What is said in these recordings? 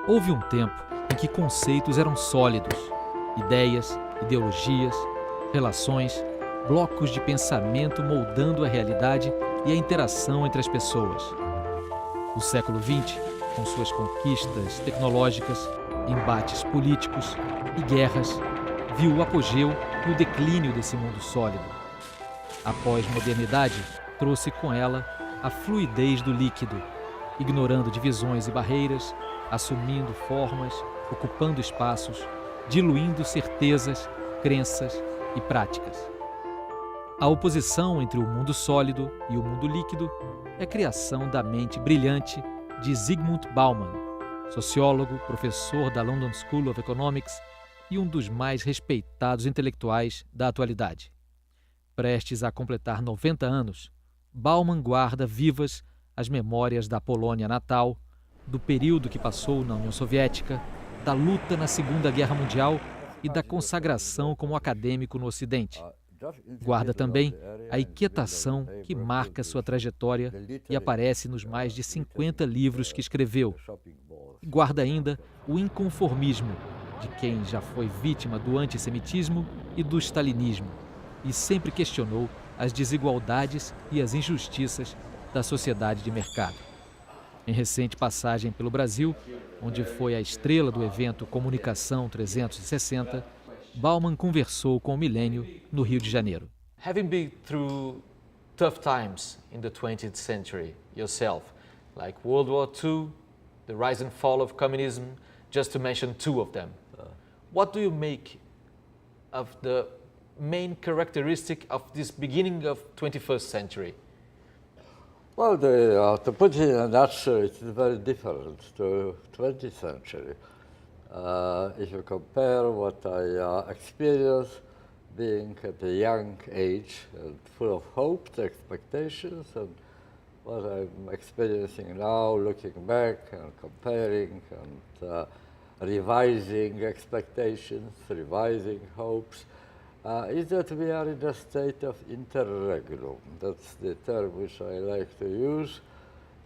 Houve um tempo em que conceitos eram sólidos, ideias, ideologias, relações, blocos de pensamento moldando a realidade e a interação entre as pessoas. O século XX, com suas conquistas tecnológicas, embates políticos e guerras, viu o apogeu e o declínio desse mundo sólido. A pós-modernidade trouxe com ela a fluidez do líquido, ignorando divisões e barreiras, assumindo formas, ocupando espaços, diluindo certezas, crenças e práticas. A oposição entre o mundo sólido e o mundo líquido é criação da mente brilhante de Zygmunt Bauman, sociólogo, professor da London School of Economics e um dos mais respeitados intelectuais da atualidade. Prestes a completar 90 anos, Bauman guarda vivas as memórias da Polônia natal, do período que passou na União Soviética, da luta na Segunda Guerra Mundial e da consagração como acadêmico no Ocidente. Guarda também a inquietação que marca sua trajetória e aparece nos mais de 50 livros que escreveu. E guarda ainda o inconformismo de quem já foi vítima do antissemitismo e do stalinismo e sempre questionou as desigualdades e as injustiças da sociedade de mercado. Em recente passagem pelo Brasil, onde foi a estrela do evento Comunicação 360, Bauman conversou com o Milênio no Rio de Janeiro. Having been through tough times in the 20th century yourself, like World War II, the rise and fall of communism, just to mention two of them, what do you make of the main characteristic of this beginning of 21st century? Well, to put it in a nutshell, it's very different to 20th century. If you compare what I experienced being at a young age and full of hopes, expectations, and what I'm experiencing now, looking back and comparing and revising expectations, revising hopes, is that we are in a state of interregnum. That's the term which I like to use.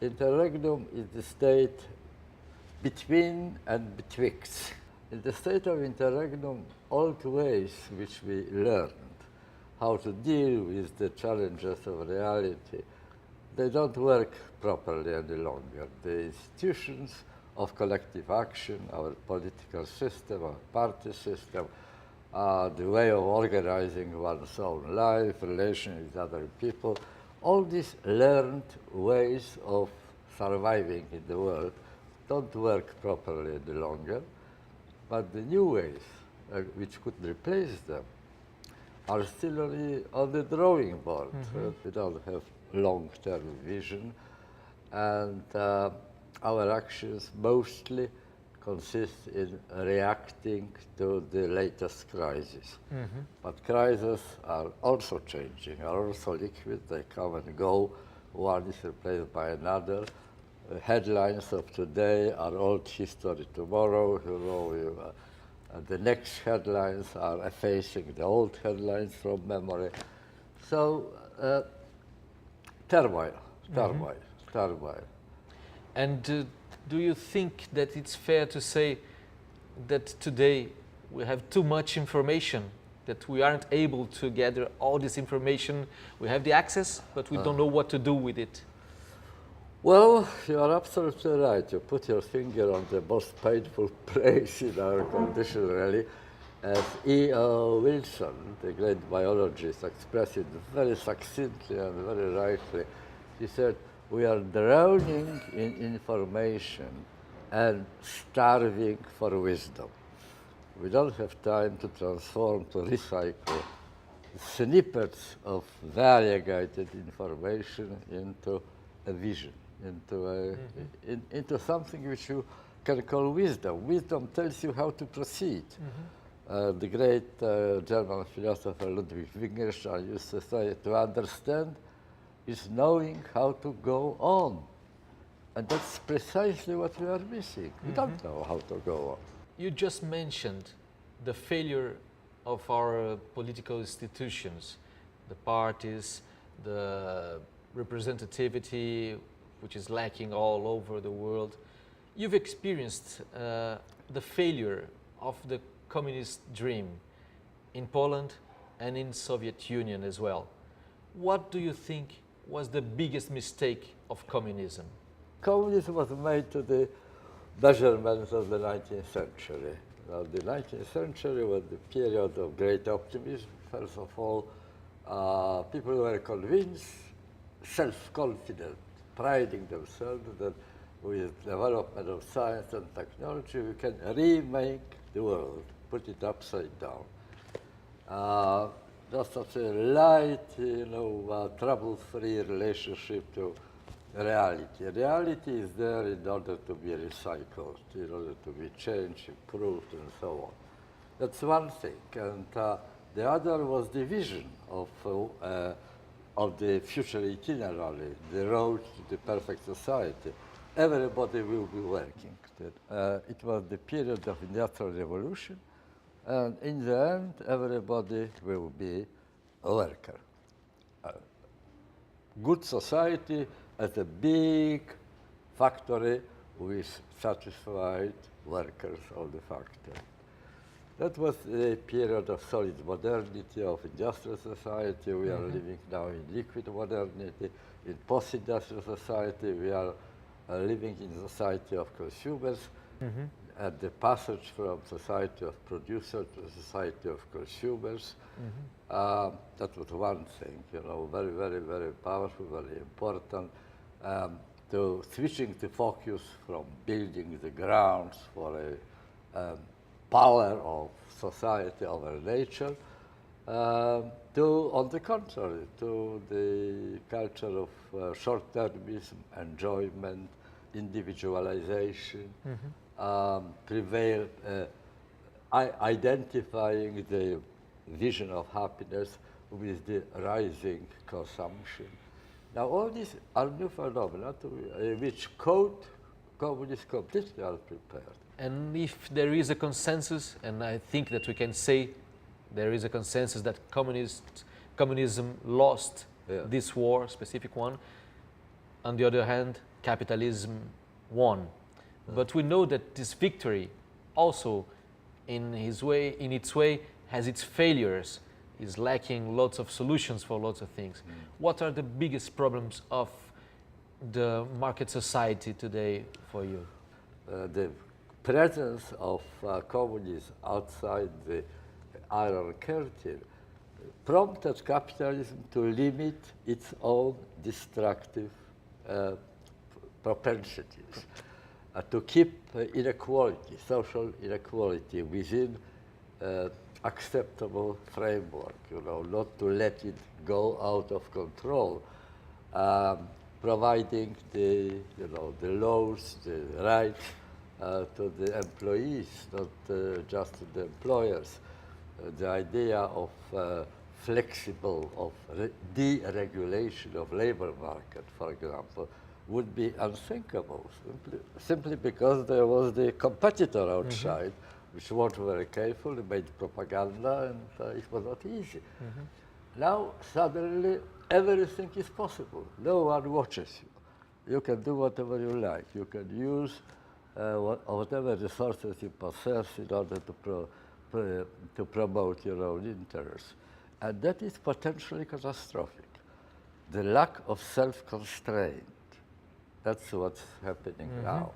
Interregnum is the state between and betwixt. In the state of interregnum, old ways which we learned, how to deal with the challenges of reality, they don't work properly any longer. The institutions of collective action, our political system, our party system, the way of organizing one's own life, relation with other people, all these learned ways of surviving in the world don't work properly any longer, but the new ways which could replace them are still on the drawing board. We don't have long-term vision, and our actions mostly consist in reacting to the latest crisis. But crises are also changing, are also liquid, they come and go, one is replaced by another. The headlines of today are old history tomorrow. The next headlines are effacing the old headlines from memory. So, turmoil. And do you think that it's fair to say that today we have too much information, that we aren't able to gather all this information? We have the access, but we don't know what to do with it. Well, you are absolutely right. You put your finger on the most painful place in our condition, really. As E.O. Wilson, the great biologist, expressed it very succinctly and very rightly. He said, we are drowning in information and starving for wisdom. We don't have time to transform, to recycle snippets of variegated information into a vision, into something which you can call wisdom. Wisdom tells you how to proceed. The great German philosopher Ludwig Wittgenstein used to say, to understand is knowing how to go on. And that's precisely what we are missing. We don't know how to go on. You just mentioned the failure of our political institutions, the parties, the representativity, which is lacking all over the world. You've experienced the failure of the communist dream in Poland and in Soviet Union as well. What do you think was the biggest mistake of communism? Communism was made to the measurements of the 19th century. Now, the 19th century was the period of great optimism. First of all, people were convinced, self-confident, priding themselves that with development of science and technology, we can remake the world, put it upside down. Just such a light, trouble-free relationship to reality. Reality is there in order to be recycled, in order to be changed, improved, and so on. That's one thing. And the other was the vision of the future itinerary, the road to the perfect society. Everybody will be working. It was the period of Industrial Revolution, and in the end, everybody will be a worker. Good society as a big factory with satisfied workers of the factory. That was a period of solid modernity, of industrial society. We are living now in liquid modernity. In post-industrial society, we are living in a society of consumers. At the passage from society of producers to society of consumers. That was one thing, very, very, very powerful, very important. To switching the focus from building the grounds for a power of society over nature, to, on the contrary, to the culture of short-termism, enjoyment, individualization, identifying the vision of happiness with the rising consumption. Now, all these are new phenomena which communists completely unprepared. And if there is a consensus, and I think that we can say there is a consensus that communism lost this war, specific one. On the other hand, capitalism won. But we know that this victory also, in its way, has its failures, is lacking lots of solutions for lots of things. What are the biggest problems of the market society today for you? The presence of communism outside the Iron Curtain prompted capitalism to limit its own destructive propensities, to keep inequality, social inequality within acceptable framework, not to let it go out of control, providing the laws, the rights to the employees, not just to the employers. The idea of flexible, of deregulation of labor market, for example, would be unthinkable, simply because there was the competitor outside, which weren't very careful, they made propaganda, and it was not easy. Now, suddenly, everything is possible. No one watches you. You can do whatever you like. You can use whatever resources you possess in order to promote your own interests. And that is potentially catastrophic. The lack of self-constraint, that's what's happening now.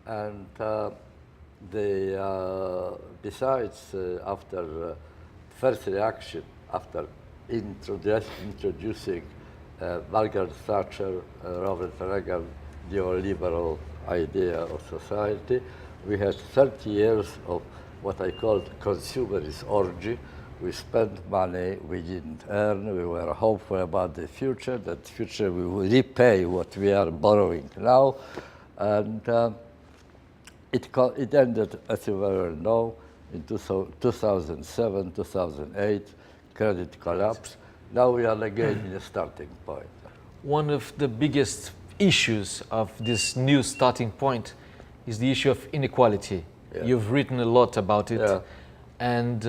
And besides, after first reaction, after introducing Margaret Thatcher, Robert Reagan, neoliberal idea of society, we had 30 years of what I called consumerist orgy. We spent money we didn't earn. We were hopeful about the future, that future we will repay what we are borrowing now. And it ended, as you well know, in 2007, 2008, credit collapse. Now we are again in a starting point. One of the biggest issues of this new starting point is the issue of inequality. You've written a lot about it. And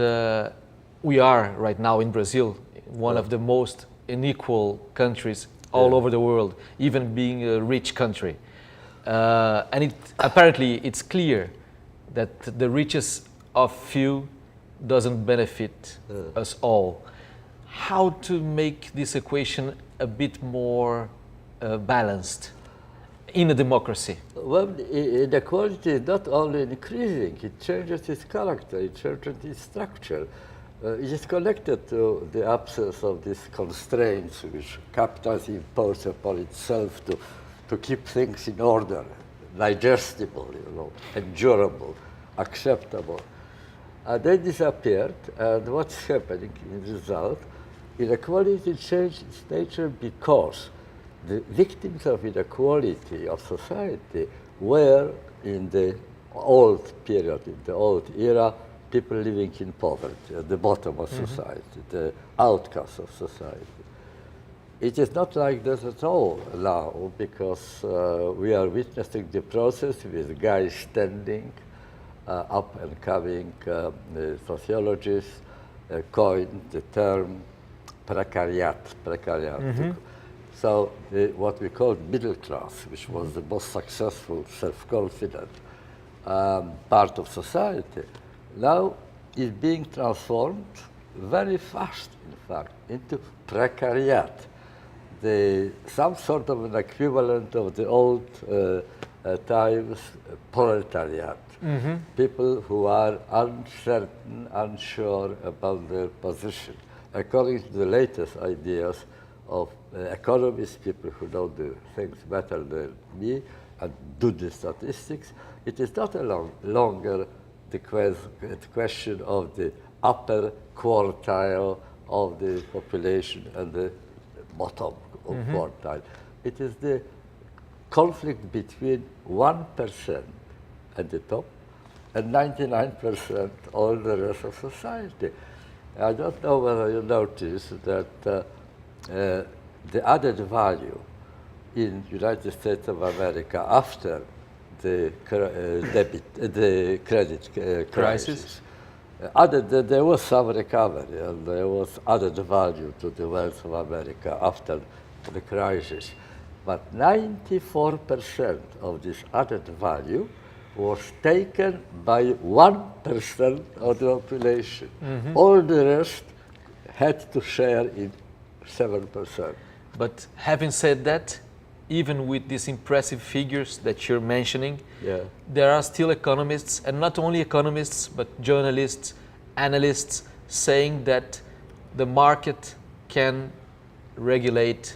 we are right now in Brazil, one of the most unequal countries all over the world, even being a rich country. And apparently it's clear that the riches of few doesn't benefit us all. How to make this equation a bit more balanced in a democracy? Well, inequality is not only increasing, it changes its character, it changes its structure. It is connected to the absence of these constraints which capitalism imposes upon itself to keep things in order, digestible, endurable, acceptable. They disappeared, and what's happening in the result? Inequality changed its nature because the victims of inequality of society were, in the old period, in the old era, people living in poverty, at the bottom of society, the outcasts of society. It is not like this at all now, because we are witnessing the process with guys standing, up and coming sociologists coined the term precariat. So what we call middle class, which was the most successful, self-confident part of society, now is being transformed very fast, in fact, into precariat, some sort of an equivalent of the old times proletariat. People who are uncertain, unsure about their position. According to the latest ideas of economists, people who know the things better than me and do the statistics, it is not longer the question of the upper quartile of the population and the bottom of quartile. It is the conflict between 1% at the top and 99% all the rest of society. I don't know whether you notice that the added value in United States of America after the credit crisis, there was some recovery and there was added value to the wealth of America after the crisis. But 94% of this added value was taken by 1% of the population. All the rest had to share in 7%. But having said that, even with these impressive figures that you're mentioning, there are still economists, and not only economists, but journalists, analysts, saying that the market can regulate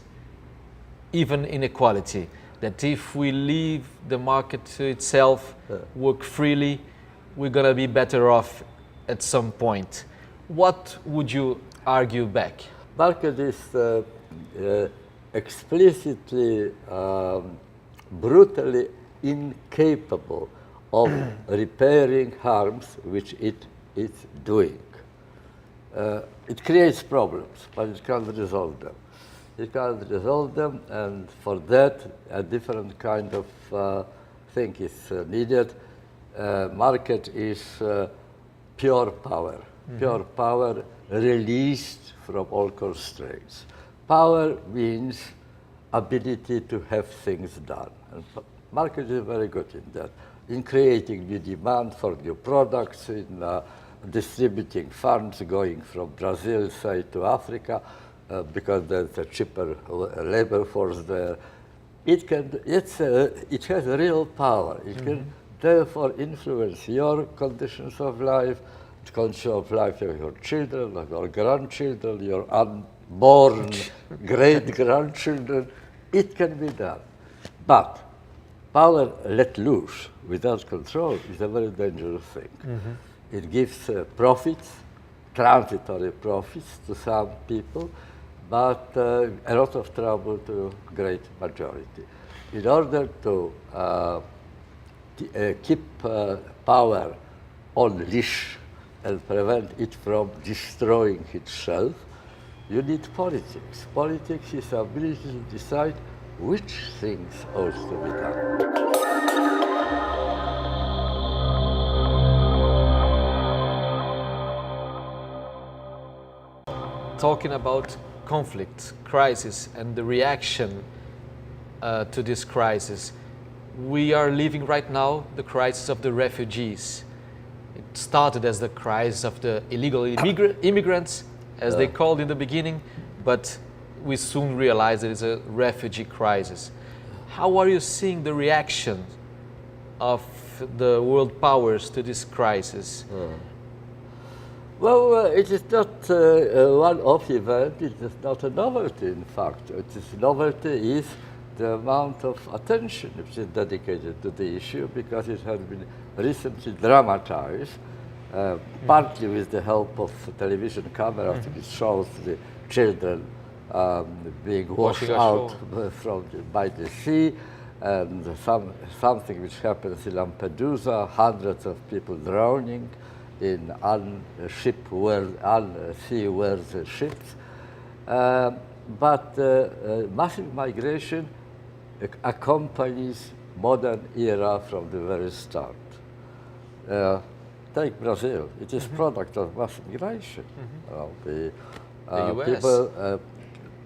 even inequality. That if we leave the market to itself, work freely, we're going to be better off at some point. What would you argue back? Market is explicitly, brutally incapable of repairing harms which it is doing. It creates problems, but it can't resolve them. It can't resolve them, and for that, a different kind of thing is needed. Market is pure power. Pure power released from all constraints. Power means ability to have things done. And market is very good in that, in creating new demand for new products, in distributing funds going from Brazil, say, to Africa, because there's a cheaper labor force there. It has real power. It can therefore influence your conditions of life, the condition of life of your children, of your grandchildren, your unborn great-grandchildren. It can be done. But power let loose without control is a very dangerous thing. It gives profits, transitory profits to some people, but a lot of trouble to great majority. In order to keep power on leash and prevent it from destroying itself, you need politics. Politics is the ability to decide which things ought to be done. Talking about conflict, crisis, and the reaction to this crisis, we are living right now the crisis of the refugees. It started as the crisis of the illegal immigrants, as they called in the beginning, but we soon realized it is a refugee crisis. How are you seeing the reaction of the world powers to this crisis? Well, it is not a one-off event, it is not a novelty, in fact. Novelty is the amount of attention which is dedicated to the issue, because it has been recently dramatized, partly with the help of television cameras, which shows the children being washed out by the sea, and something which happens in Lampedusa, hundreds of people drowning in unseaworthy ships. But massive migration accompanies modern era from the very start. Take Brazil, it is product of mass migration. The US. People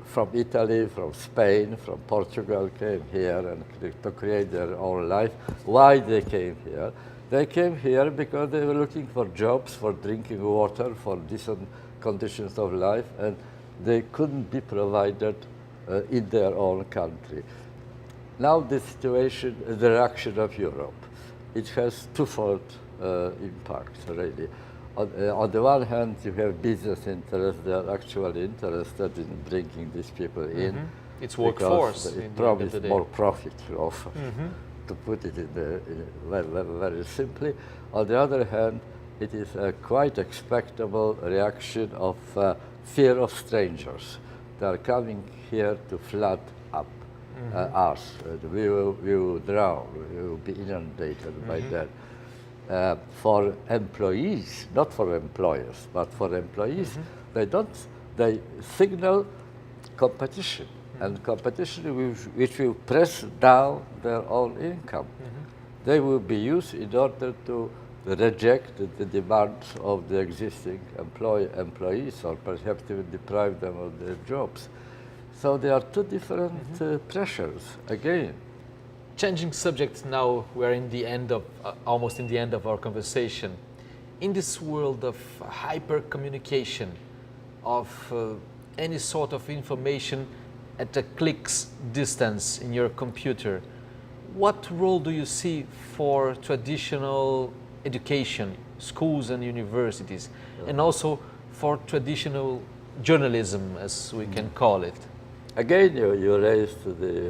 from Italy, from Spain, from Portugal came here and to create their own life. Why they came here? They came here because they were looking for jobs, for drinking water, for decent conditions of life, and they couldn't be provided in their own country. Now the situation, the reaction of Europe, it has twofold impacts, really. On the one hand, you have business interests. They are actually interested in bringing these people in. It's workforce. It promises more profit, also, to put it very simply. On the other hand, it is a quite expectable reaction of fear of strangers. They are coming here to flood up us. We will drown. We will be inundated by that. For employees, not for employers, but for employees, they signal competition, and competition which will press down their own income. They will be used in order to reject the demands of the existing employees, or perhaps even deprive them of their jobs. So there are two different pressures, again. Changing subjects now, we're in the end of, almost in the end of our conversation. In this world of hyper communication, of any sort of information at a click's distance in your computer, what role do you see for traditional education, schools and universities, and also for traditional journalism, as we can call it? Again, you raised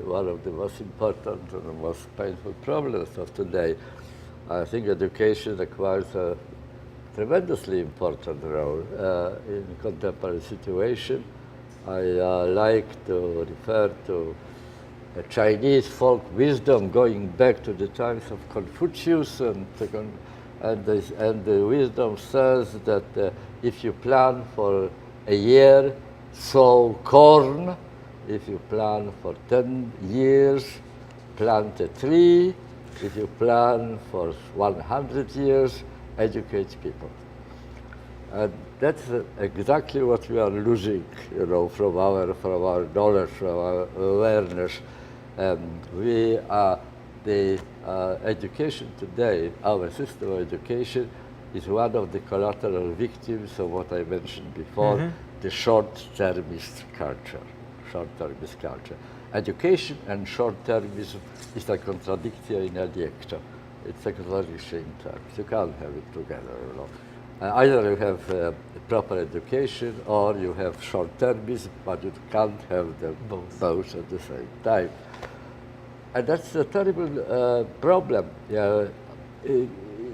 one of the most important and the most painful problems of today. I think education acquires a tremendously important role in contemporary situation. I like to refer to a Chinese folk wisdom going back to the times of Confucius, and the wisdom says that if you plan for a year, sow corn. If you plan for 10 years, plant a tree. If you plan for 100 years, educate people. And that's exactly what we are losing, from our knowledge, from our awareness. The education today, our system of education, is one of the collateral victims of what I mentioned before, the short-termist culture. Short-termist culture. Education and short-termism is a contradictio in adjecto. It's a contradiction in terms. You can't have it together. Either you have proper education or you have short-termism, but you can't have them both at the same time. And that's a terrible problem.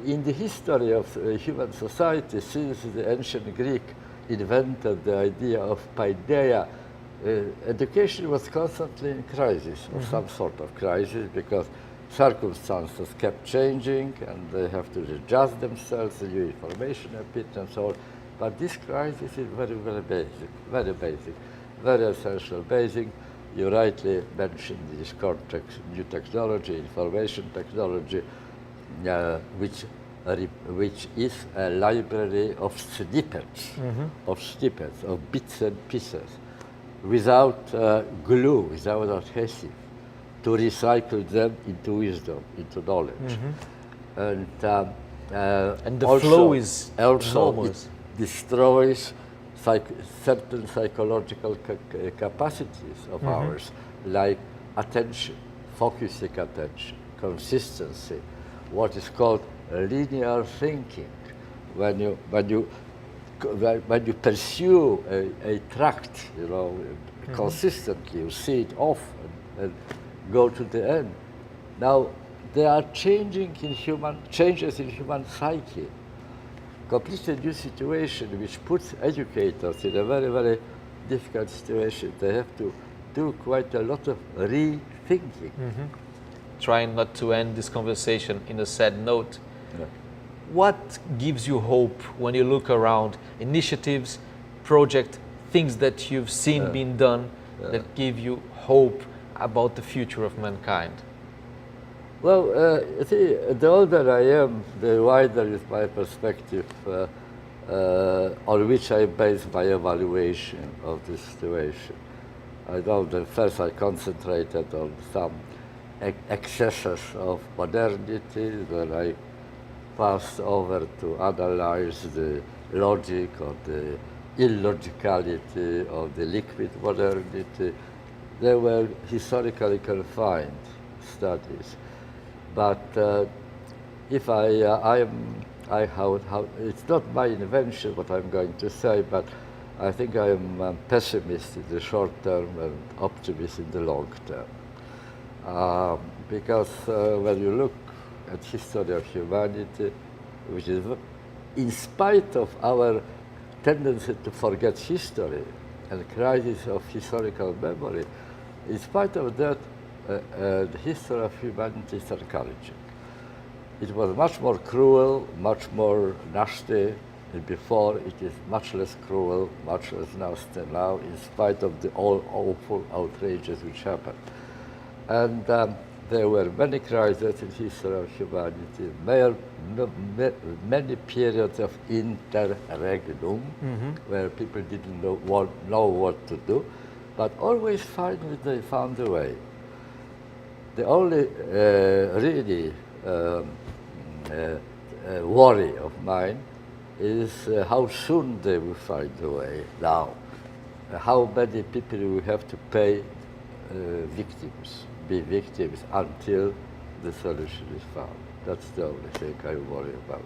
In the history of human society, since the ancient Greek invented the idea of paideia, education was constantly in crisis, or some sort of crisis, because circumstances kept changing and they have to adjust themselves to new information appeared and so on. But this crisis is very, very basic, very essential basic. You rightly mentioned this context, new technology, information technology, which is a library of snippets, of bits and pieces, without glue, without adhesive, to recycle them into wisdom, into knowledge. And the also, flow is also enormous. it destroys certain psychological capacities of ours, like attention, focusing attention, consistency, what is called linear thinking. When you pursue a tract, consistently, you see it off and go to the end. Now, there are changes in human psyche, completely new situation which puts educators in a very, very difficult situation. They have to do quite a lot of rethinking. Trying not to end this conversation in a sad note. Yeah. What gives you hope when you look around, initiatives, projects, things that you've seen being done that give you hope about the future of mankind? Well, see, the older I am, the wider is my perspective on which I base my evaluation of the situation. I know that first I concentrated on some excesses of modernity, then I passed over to analyze the logic or the illogicality of the liquid modernity. They were historically confined studies. But if it's not my invention what I'm going to say, but I think I am a pessimist in the short term and optimist in the long term. Because when you look at history of humanity, which is, in spite of our tendency to forget history and crisis of historical memory, in spite of that, the history of humanity is encouraging. It was much more cruel, much more nasty before. It is much less cruel, much less nasty now, in spite of the all awful outrages which happened. And there were many crises in history of humanity, many periods of interregnum, where people didn't know what to do, but always finally they found a way. The only really worry of mine is how soon they will find a way now. How many people will have to pay be victims until the solution is found. That's the only thing I worry about.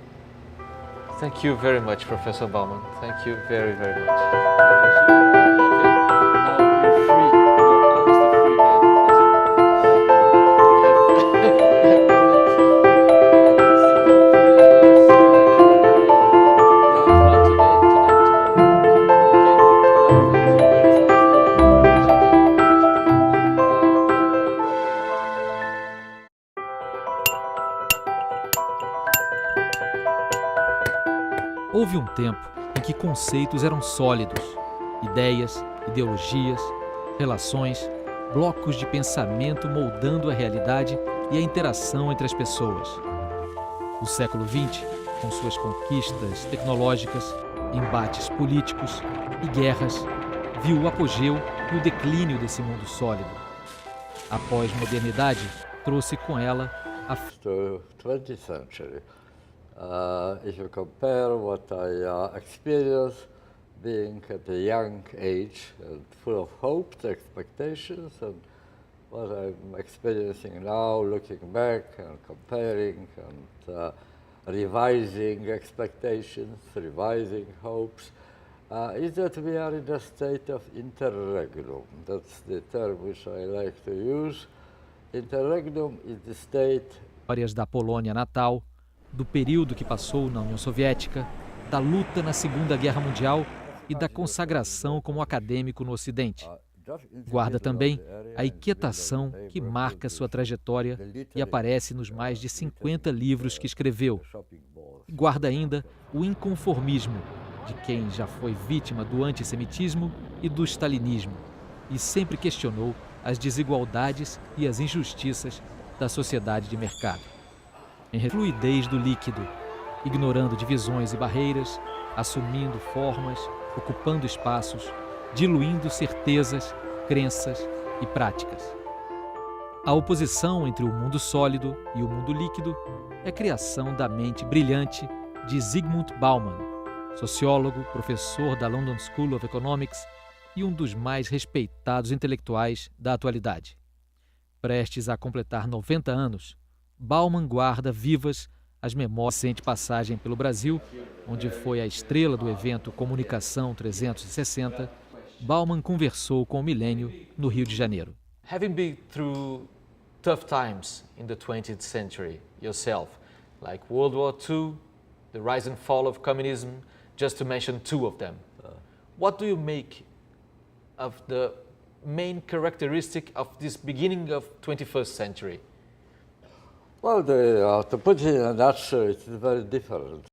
Thank you very much, Professor Bauman. Thank you very, very much. Houve um tempo em que conceitos eram sólidos, ideias, ideologias, relações, blocos de pensamento moldando a realidade e a interação entre as pessoas. O século XX, com suas conquistas tecnológicas, embates políticos e guerras, viu o apogeu e o declínio desse mundo sólido. A pós-modernidade trouxe com ela a 20th century. If you compare what I experienced being at a young age and full of hopes, expectations, and what I'm experiencing now, looking back and comparing and revising expectations, revising hopes, is that we are in a state of interregnum. That's the term which I like to use. Interregnum is the state. Memórias da Polônia natal, do período que passou na União Soviética, da luta na Segunda Guerra Mundial e da consagração como acadêmico no Ocidente. Guarda também a inquietação que marca sua trajetória e aparece nos mais de 50 livros que escreveu. E guarda ainda o inconformismo de quem já foi vítima do antissemitismo e do stalinismo e sempre questionou as desigualdades e as injustiças da sociedade de mercado. Em fluidez do líquido, ignorando divisões e barreiras, assumindo formas, ocupando espaços, diluindo certezas, crenças e práticas. A oposição entre o mundo sólido e o mundo líquido é criação da mente brilhante de Zygmunt Bauman, sociólogo, professor da London School of Economics e um dos mais respeitados intelectuais da atualidade. Prestes a completar 90 anos, Bauman guarda vivas as memórias da recente passagem pelo Brasil, onde foi a estrela do evento Comunicação 360. Bauman conversou com o Milênio no Rio de Janeiro. Having been through tough times in the 20th century yourself, like World War II, the rise and fall of communism, just to mention two of them, what do you make of the main characteristic of this beginning of 21st century? Well, to put it in a nutshell, it's very different.